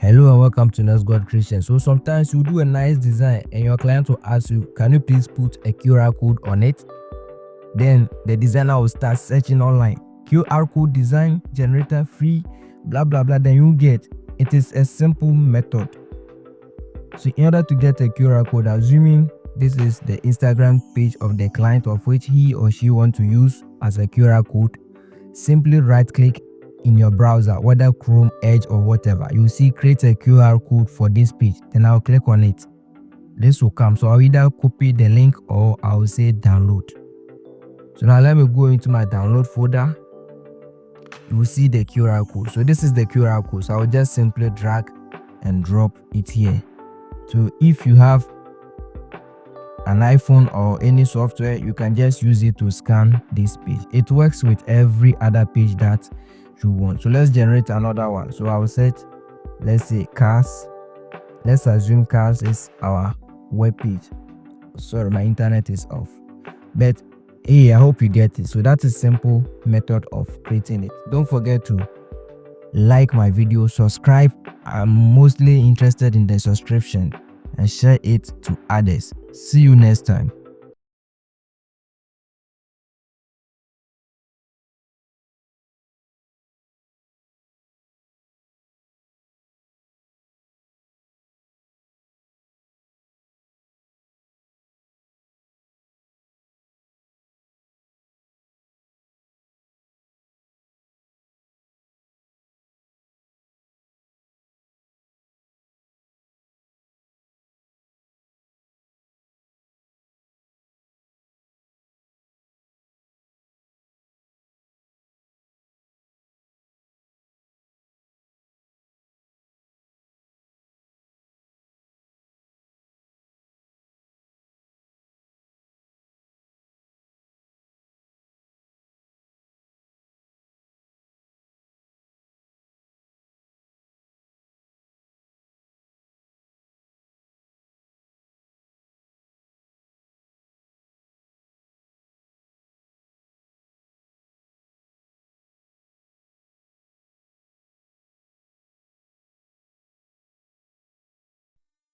Hello and welcome to Nurse God Christian. So sometimes you do a nice design and your client will ask you, can you please put a QR code on it? Then the designer will start searching online. QR code design generator free, blah blah blah. Then you get it is a simple method. So in order to get a QR code, assuming this is the Instagram page of the client of which he or she want to use as a QR code, simply right click in your browser, whether Chrome, Edge or whatever. You see create a QR code for this page. Then I'll click on it. This will come. So I'll either copy the link or I'll say download. So now let me go into my download folder. You will see the QR code. So this is the QR code. So I'll just simply drag and drop it here. So if you have an iPhone or any software, you can just use it to scan this page. It works with every other page that you want. So let's generate another one. So I will set, let's say cars. Let's assume cars is our web page. Sorry, my internet is off. But hey, I hope you get it. So that's a simple method of creating it. Don't forget to like my video, subscribe. I'm mostly interested in the subscription, and share it to others. See you next time.